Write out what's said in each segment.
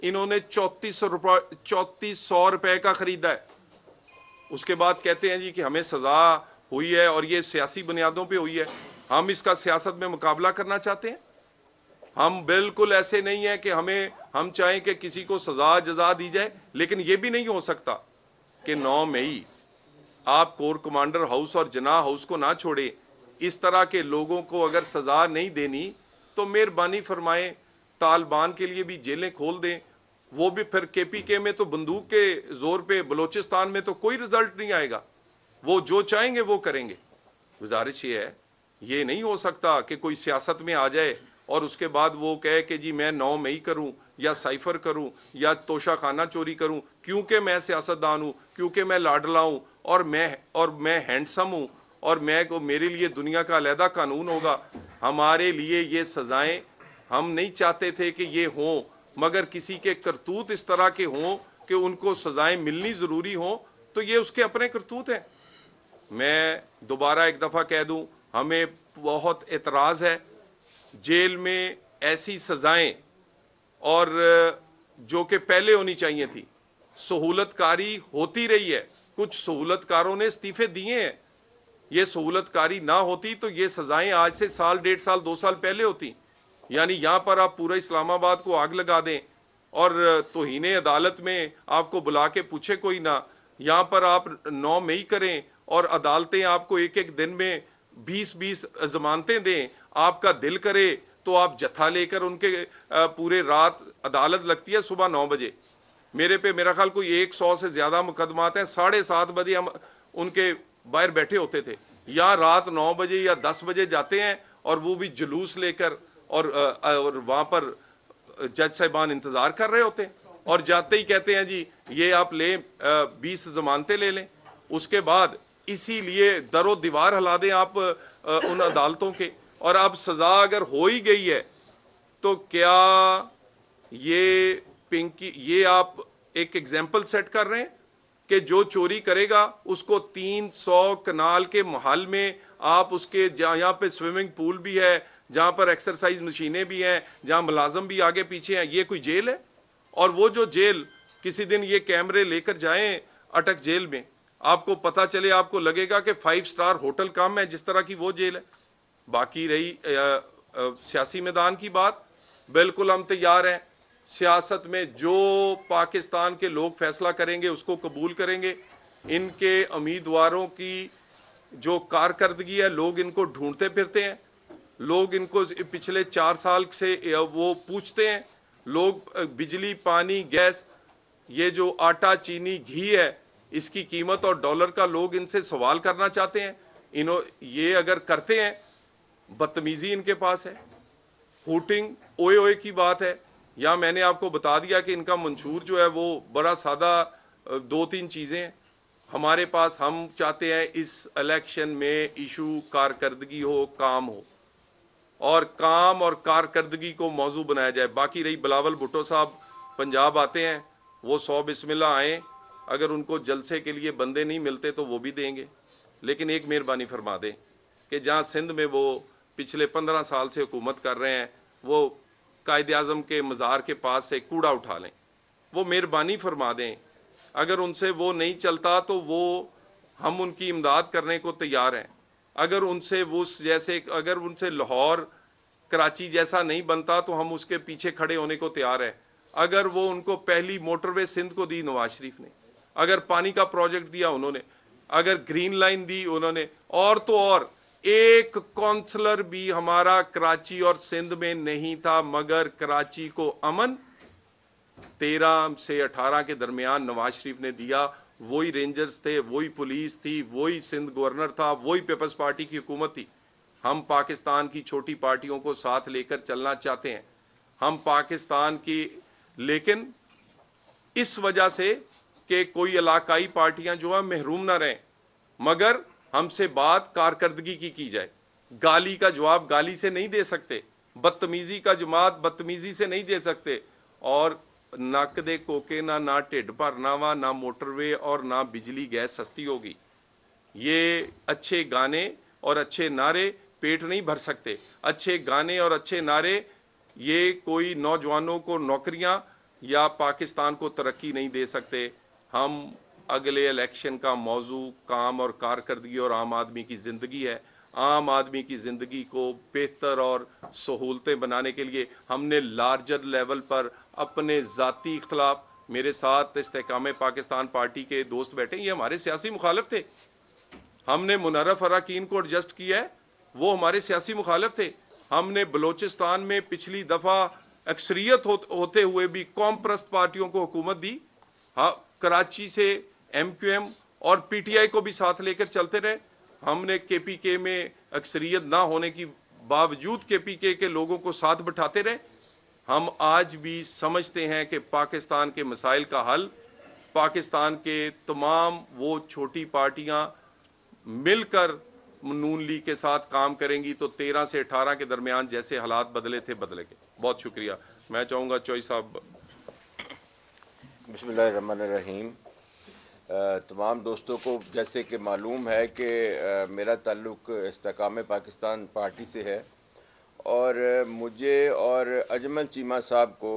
इन्होंने 3400 रुपए का खरीदा है। उसके बाद कहते हैं जी कि हमें सजा हुई है और ये सियासी बुनियादों पे हुई है। हम इसका सियासत में मुकाबला करना चाहते हैं? हम बिल्कुल ऐसे नहीं है कि हम चाहें कि किसी को सजा जजा दी जाए, लेकिन यह भी नहीं हो सकता कि 9 मई आप कोर कमांडर हाउस और जना हाउस को ना छोड़े। इस तरह के लोगों को अगर सजा नहीं देनी तो मेहरबानी फरमाएं तालिबान के लिए भी जेलें खोल दें। वो भी फिर केपीके में तो बंदूक के जोर पे, बलोचिस्तान में तो कोई रिजल्ट नहीं आएगा। वो जो चाहेंगे वो करेंगे। गुजारिश ये है, ये नहीं हो सकता कि कोई सियासत में आ जाए और उसके बाद वो कहे कि जी मैं 9 मई करूं या साइफर करूं या तोशाखाना चोरी करूं, क्योंकि मैं सियासतदान हूं, क्योंकि मैं लाडला हूं और मैं हैंडसम हूं और मेरे लिए दुनिया का अलहदा कानून होगा। हमारे लिए ये सजाएं हम नहीं चाहते थे कि ये हों, मगर किसी के करतूत इस तरह के हों कि उनको सजाएं मिलनी जरूरी हों, तो ये उसके अपने करतूत हैं। मैं दोबारा एक दफा कह दूं, हमें बहुत एतराज है जेल में ऐसी सजाएं और जो कि पहले होनी चाहिए थी। सहूलतकारी होती रही है, कुछ सहूलतकारों ने इस्तीफे दिए हैं। ये सहूलतकारी ना होती तो ये सजाएं आज से साल, 1.5 साल, 2 साल पहले होती। यानी यहां पर आप पूरा इस्लामाबाद को आग लगा दें और तौहीने अदालत में आपको बुला के पूछे कोई ना। यहां पर आप 9 मई करें और अदालतें आपको एक एक दिन में 20-20 जमानतें दें। आपका दिल करे तो आप जत्था लेकर उनके पूरे रात अदालत लगती है सुबह 9 बजे। मेरे पे मेरा ख्याल कोई 100 से ज्यादा मुकदमात हैं। 7:30 बजे हम उनके बाहर बैठे होते थे। या रात 9 बजे या 10 बजे जाते हैं और वो भी जुलूस लेकर और वहां पर जज साहिबान इंतजार कर रहे होते हैं और जाते ही कहते हैं जी ये आप ले 20 जमानतें ले लें। उसके बाद इसीलिए दरो दीवार हिला दें आप उन अदालतों के। और अब सजा अगर हो ही गई है तो क्या ये आप एक एग्जाम्पल सेट कर रहे हैं कि जो चोरी करेगा उसको 300 कनाल के महल में आप उसके जहां पे स्विमिंग पूल भी है, जहां पर एक्सरसाइज मशीनें भी हैं, जहां मुलाजम भी आगे पीछे हैं, ये कोई जेल है? और वो जो जेल किसी दिन ये कैमरे लेकर जाएं अटक जेल में, आपको पता चले, आपको लगेगा कि 5 स्टार होटल कम है जिस तरह की वो जेल है। बाकी रही सियासी मैदान की बात, बिल्कुल हम तैयार हैं। सियासत में जो पाकिस्तान के लोग फैसला करेंगे उसको कबूल करेंगे। इनके उम्मीदवारों की जो कारकर्दगी है, लोग इनको ढूंढते फिरते हैं। लोग इनको पिछले 4 साल से वो पूछते हैं। लोग बिजली, पानी, गैस, ये जो आटा, चीनी, घी है, इसकी कीमत और डॉलर का लोग इनसे सवाल करना चाहते हैं। ये अगर करते हैं, बदतमीजी इनके पास है, हूटिंग, ओए ओए की बात है। या मैंने आपको बता दिया कि इनका मंशूर जो है वो बड़ा सादा 2-3 चीजें हैं हमारे पास। हम चाहते हैं इस इलेक्शन में इशू कारकर्दगी हो, काम हो, और काम और कारकर्दगी को मौजू बनाया जाए। बाकी रही बिलावल भुट्टो साहब पंजाब आते हैं, वो 100 बिस्मिल्लाह आए, अगर उनको जलसे के लिए बंदे नहीं मिलते तो वो भी देंगे। लेकिन एक मेहरबानी फरमा दें कि जहां सिंध में वो पिछले 15 साल से हुकूमत कर रहे हैं, वो कायदे आजम के मज़ार के पास से कूड़ा उठा लें। वो मेहरबानी फरमा दें, अगर उनसे वो नहीं चलता तो हम उनकी इमदाद करने को तैयार हैं। अगर उनसे अगर उनसे लाहौर कराची जैसा नहीं बनता तो हम उसके पीछे खड़े होने को तैयार हैं। अगर वो उनको पहली मोटरवे सिंध को दी नवाज शरीफ ने, अगर पानी का प्रोजेक्ट दिया उन्होंने, अगर ग्रीन लाइन दी उन्होंने, और तो और एक काउंसलर भी हमारा कराची और सिंध में नहीं था, मगर कराची को अमन 13 से 18 के दरमियान नवाज शरीफ ने दिया। वही रेंजर्स थे, वही पुलिस थी, वही सिंध गवर्नर था, वही पीपल्स पार्टी की हुकूमत थी। हम पाकिस्तान की छोटी पार्टियों को साथ लेकर चलना चाहते हैं। हम पाकिस्तान की, लेकिन इस वजह से कि कोई इलाकाई पार्टियां जो है महरूम ना रहें, मगर हमसे बात कारकर्दगी की जाए। गाली का जवाब गाली से नहीं दे सकते, बदतमीजी का जवाब बदतमीजी से नहीं दे सकते। और नक दे कोके ना ढिड भरना वा, ना मोटरवे और ना बिजली गैस सस्ती होगी। ये अच्छे गाने और अच्छे नारे पेट नहीं भर सकते। अच्छे गाने और अच्छे नारे ये कोई नौजवानों को नौकरियां یا پاکستان کو ترقی نہیں دے سکتے. ہم اگلے الیکشن کا موضوع کام اور کارکردگی اور عام آدمی کی زندگی ہے. عام آدمی کی زندگی کو بہتر اور سہولتیں بنانے کے لیے ہم نے لارجر لیول پر اپنے ذاتی اختلاف، میرے ساتھ استحکام پاکستان پارٹی کے دوست بیٹھے، یہ ہمارے سیاسی مخالف تھے. ہم نے منحرف اراکین کو ایڈجسٹ کیا ہے، وہ ہمارے سیاسی مخالف تھے. ہم نے بلوچستان میں پچھلی دفعہ اکثریت ہوتے ہوئے بھی قوم پرست پارٹیوں کو حکومت دی. ہاں، کراچی سے ایم کیو ایم اور پی ٹی آئی کو بھی ساتھ لے کر چلتے رہے. ہم نے کے پی کے میں اکثریت نہ ہونے کی باوجود کے پی کے لوگوں کو ساتھ بٹھاتے رہے. ہم آج بھی سمجھتے ہیں کہ پاکستان کے مسائل کا حل پاکستان کے تمام وہ چھوٹی پارٹیاں مل کر نون لیگ کے ساتھ کام کریں گی تو 13 سے 18 کے درمیان جیسے حالات بدلے تھے بدلے گے. بہت شکریہ. میں چاہوں گا چوئی صاحب. بسم اللہ الرحمن الرحیم. تمام دوستوں کو جیسے کہ معلوم ہے کہ میرا تعلق استحکام پاکستان پارٹی سے ہے، اور مجھے اور اجمل چیمہ صاحب کو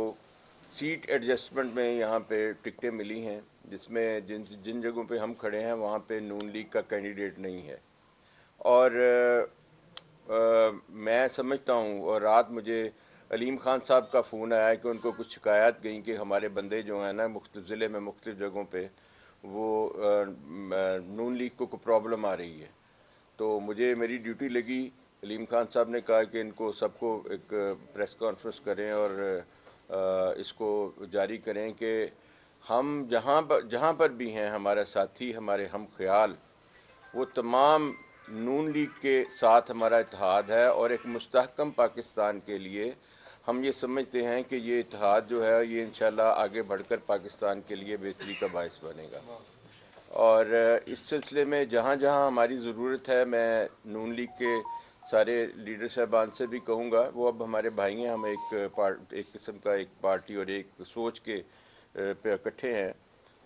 سیٹ ایڈجسٹمنٹ میں یہاں پہ ٹکٹیں ملی ہیں، جس میں جن جگہوں پہ ہم کھڑے ہیں وہاں پہ نون لیگ کا کینڈیڈیٹ نہیں ہے. اور میں سمجھتا ہوں، اور رات مجھے علیم خان صاحب کا فون آیا کہ ان کو کچھ شکایات گئیں کہ ہمارے بندے جو ہیں نا مختلف ضلع میں مختلف جگہوں پہ وہ نون لیگ کو پرابلم آ رہی ہے. تو مجھے میری ڈیوٹی لگی. علیم خان صاحب نے کہا کہ ان کو سب کو ایک پریس کانفرنس کریں اور اس کو جاری کریں کہ ہم جہاں پر بھی ہیں ہمارے ساتھی، ہمارے ہم خیال، وہ تمام نون لیگ کے ساتھ ہمارا اتحاد ہے، اور ایک مستحکم پاکستان کے لیے ہم یہ سمجھتے ہیں کہ یہ اتحاد جو ہے یہ انشاءاللہ آگے بڑھ کر پاکستان کے لیے بہتری کا باعث بنے گا. اور اس سلسلے میں جہاں جہاں ہماری ضرورت ہے، میں نون لیگ کے سارے لیڈر صاحبان سے بھی کہوں گا، وہ اب ہمارے بھائی ہیں، ہم ایک قسم کا ایک پارٹی اور ایک سوچ کے پہ اکٹھے ہیں.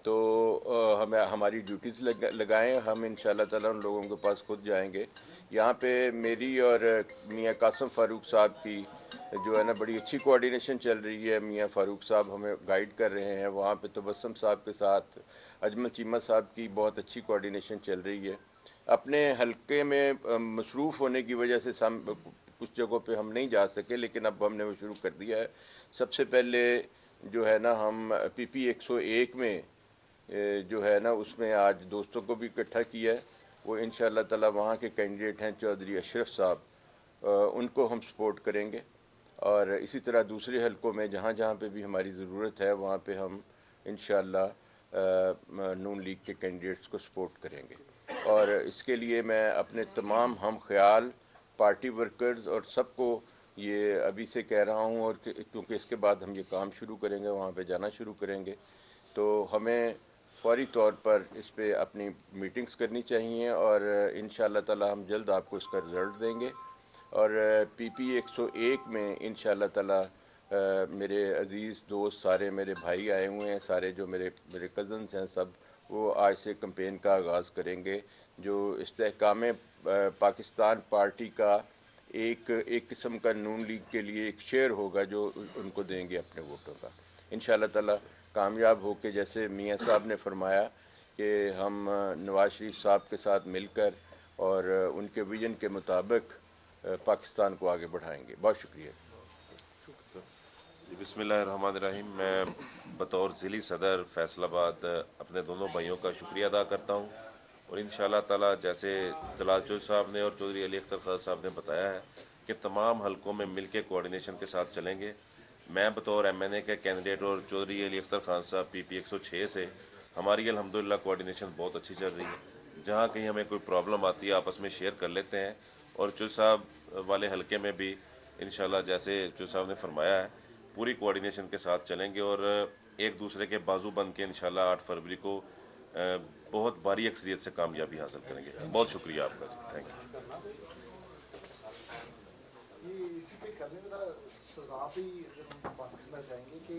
تو ہمیں ہماری ڈیوٹیز لگائیں. ہم انشاءاللہ تعالیٰ ان لوگوں کے پاس خود جائیں گے. یہاں پہ میری اور میاں قاسم فاروق صاحب کی جو ہے نا بڑی اچھی کوآرڈینیشن چل رہی ہے. میاں فاروق صاحب ہمیں گائیڈ کر رہے ہیں. وہاں پہ تبسم صاحب کے ساتھ اجمل چیمہ صاحب کی بہت اچھی کوآرڈینیشن چل رہی ہے. اپنے حلقے میں مصروف ہونے کی وجہ سے کچھ جگہوں پہ ہم نہیں جا سکے، لیکن اب ہم نے وہ شروع کر دیا ہے. سب سے پہلے جو ہے نا ہم پی پی 101 میں جو ہے نا اس میں آج دوستوں کو بھی اکٹھا کیا ہے. وہ انشاءاللہ تعالی وہاں کے کینڈیڈیٹ ہیں چودھری اشرف صاحب، ان کو ہم سپورٹ کریں گے. اور اسی طرح دوسرے حلقوں میں جہاں جہاں پہ بھی ہماری ضرورت ہے وہاں پہ ہم انشاءاللہ نون لیگ کے کینڈیڈیٹس کو سپورٹ کریں گے. اور اس کے لیے میں اپنے تمام ہم خیال پارٹی ورکرز اور سب کو یہ ابھی سے کہہ رہا ہوں، اور کیونکہ اس کے بعد ہم یہ کام شروع کریں گے، وہاں پہ جانا شروع کریں گے، تو ہمیں فوری طور پر اس پہ اپنی میٹنگز کرنی چاہیے. اور انشاءاللہ تعالی ہم جلد آپ کو اس کا رزلٹ دیں گے. اور پی پی 101 میں انشاءاللہ تعالی میرے عزیز دوست سارے میرے بھائی آئے ہوئے ہیں، سارے جو میرے کزنز ہیں سب، وہ آج سے کمپین کا آغاز کریں گے، جو استحکام پاکستان پارٹی کا ایک قسم کا نون لیگ کے لیے ایک شیئر ہوگا جو ان کو دیں گے اپنے ووٹوں کا. انشاءاللہ تعالی کامیاب ہو کے جیسے میاں صاحب نے فرمایا کہ ہم نواز شریف صاحب کے ساتھ مل کر اور ان کے ویژن کے مطابق پاکستان کو آگے بڑھائیں گے. بہت شکریہ. بسم اللہ الرحمن الرحیم. میں بطور ضلعی صدر فیصل آباد اپنے دونوں بھائیوں کا شکریہ ادا کرتا ہوں، اور انشاءاللہ تعالی جیسے طلال چوہدری صاحب نے اور چودھری علی اختر خان صاحب نے بتایا ہے کہ تمام حلقوں میں مل کے کوآرڈینیشن کے ساتھ چلیں گے. میں بطور ایم این اے کے کینڈیڈیٹ اور چودھری علی اختر خان صاحب پی پی 106 سے ہماری الحمدللہ کوآرڈینیشن بہت اچھی چل رہی ہے. جہاں کہیں ہمیں کوئی پرابلم آتی ہے آپس میں شیئر کر لیتے ہیں. اور چودھری صاحب والے حلقے میں بھی انشاءاللہ جیسے چودھری صاحب نے فرمایا ہے پوری کوآرڈینیشن کے ساتھ چلیں گے، اور ایک دوسرے کے بازو بن کے انشاءاللہ 8 فروری کو بہت بھاری اکثریت سے کامیابی حاصل کریں گے. بہت شکریہ آپ کا. Thank you. اسی پہ کرنے والا سزا بھی اگر ہم بات کرنا چاہیں گے کہ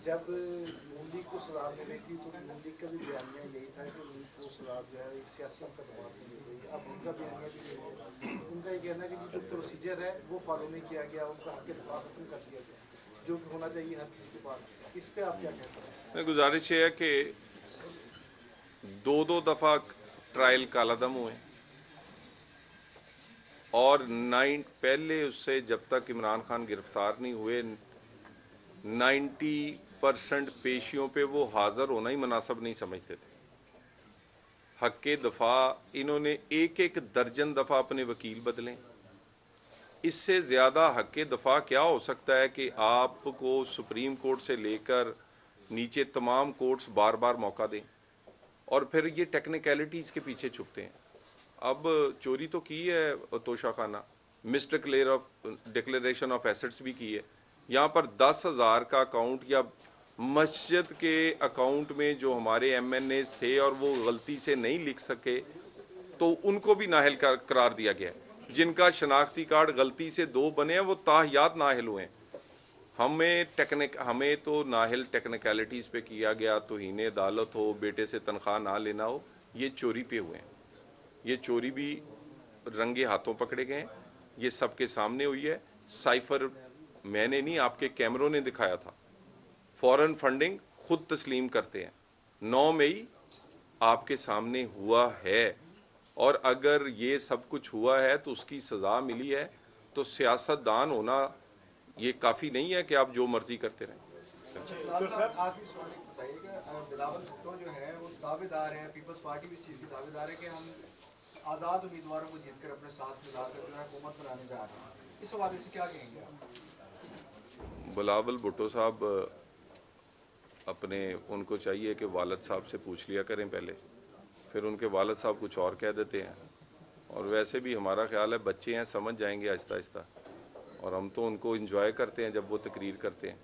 جب نون لیگ کو سزا ملی تھی تو نون لیگ کا بھی بیانیہ یہی تھا کہ وہ سزا جو ہے سیاسی مقدمات میں دی گئی. اب ان کا بیانیہ بھی یہی ہے، ان کا یہ کہنا ہے کہ جو پروسیجر ہے وہ فالو نہیں کیا گیا، ان کا حق دفاع ختم کر دیا گیا. जो कि होना चाहिए हर किसी के पास, इस पे आप क्या कहते हैं? मैं गुजारिश ये है कि 2-2 दफा ट्रायल कालादम हुए और पहले उससे जब तक इमरान खान गिरफ्तार नहीं हुए 90% पेशियों पे वो हाजिर होना ही मुनासिब नहीं समझते थे। हक के दफा इन्होंने एक एक दर्जन दफा अपने वकील बदले। इससे ज्यादा हक के दफा क्या हो सकता है कि आपको सुप्रीम कोर्ट से लेकर नीचे तमाम कोर्ट्स बार बार मौका दें और फिर ये टेक्निकलिटीज के पीछे छुपते हैं। अब चोरी तो की है तोशा खाना, मिस डिक्लेरेशन ऑफ एसेट्स भी की है। यहां पर 10,000 का अकाउंट या मस्जिद के अकाउंट में जो हमारे एमएनए थे और वो गलती से नहीं लिख सके तो उनको भी नाहिल करार दिया गया है। जिनका शनाख्ती कार्ड गलती से 2 बने हैं वो ताहियात नाहिल हुए हैं। हमें तो नाहिल टेक्निकलिटीज पे किया गया, तौहीन अदालत हो, बेटे से तनख्वाह ना लेना हो, ये चोरी पे हुए हैं। ये चोरी भी रंगे हाथों पकड़े गए हैं, ये सबके सामने हुई है। साइफर मैंने नहीं, आपके कैमरों ने दिखाया था। फॉरेन फंडिंग खुद तस्लीम करते हैं। 9 मई आपके सामने हुआ है और अगर ये सब कुछ हुआ है तो उसकी सजा मिली है। तो सियासतदान होना ये काफी नहीं है कि आप जो मर्जी करते रहें। तो सर आखिरी सवाल बताइएगा, बिलावल भुट्टो जो है वो दावेदार हैं, पीपल्स पार्टी भी इस चीज़ की दावेदार है कि हम आज़ाद उम्मीदवारों को जीतकर अपने साथ मिलाकर जो है हुकूमत बनाने जा रहे हैं। इस हवाले से क्या कहेंगे आप? बिलावल भुट्टो साहब अपने उनको चाहिए कि वालिद साहब से पूछ लिया करें पहले, फिर उनके वालिद साहब कुछ और कह देते हैं। और वैसे भी हमारा ख्याल है बच्चे हैं, समझ जाएंगे आहिस्ता आहिस्ता, और हम तो उनको एंजॉय करते हैं जब वो तकरीर करते हैं।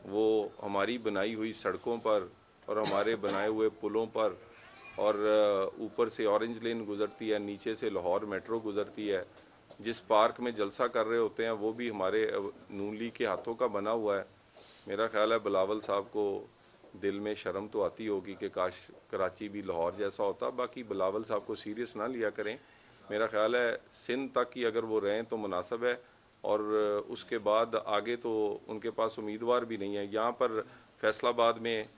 वो हमारी बनाई हुई सड़कों पर और हमारे बनाए हुए पुलों पर और ऊपर से ऑरेंज लेन गुजरती है, नीचे से लाहौर मेट्रो गुजरती है, जिस पार्क में जलसा कर रहे होते हैं वो भी हमारे नून लीग के हाथों का बना हुआ है। मेरा ख्याल है बिलावल साहब को दिल में शर्म तो आती होगी कि काश कराची भी लाहौर जैसा होता। बाकी बिलावल साहब को सीरियस ना लिया करें। मेरा ख्याल है सिंध तक ही अगर वो रहें तो मुनासिब है, और उसके बाद आगे तो उनके पास उम्मीदवार भी नहीं है। यहाँ पर फैसलाबाद में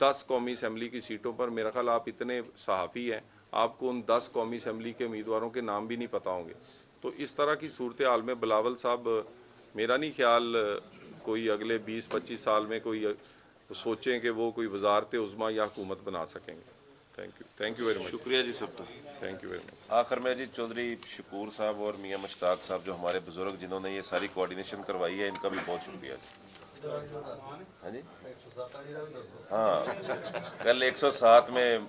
10 कौमी असम्बली की सीटों पर मेरा ख्याल आप इतने सहाफ़ी हैं, आपको उन 10 कौमी असम्बली के उम्मीदवारों के नाम भी नहीं पता होंगे। तो इस तरह की सूरत हाल में बिलावल साहब मेरा नहीं ख्याल कोई अगले 20-25 साल में कोई सोचें कि वो कोई वजारत उज़्मा या हुकूमत बना सकेंगे। Thank you very much. शुक्रिया जी सब। तो थैंक यू वेरी मच। आखिर में जी चौधरी शकूर साहब और मियां मुश्ताक साहब जो हमारे बुजुर्ग जिन्होंने ये सारी कोऑर्डिनेशन करवाई है, इनका भी बहुत शुक्रिया जी। हाँ जी, हाँ कल 107 में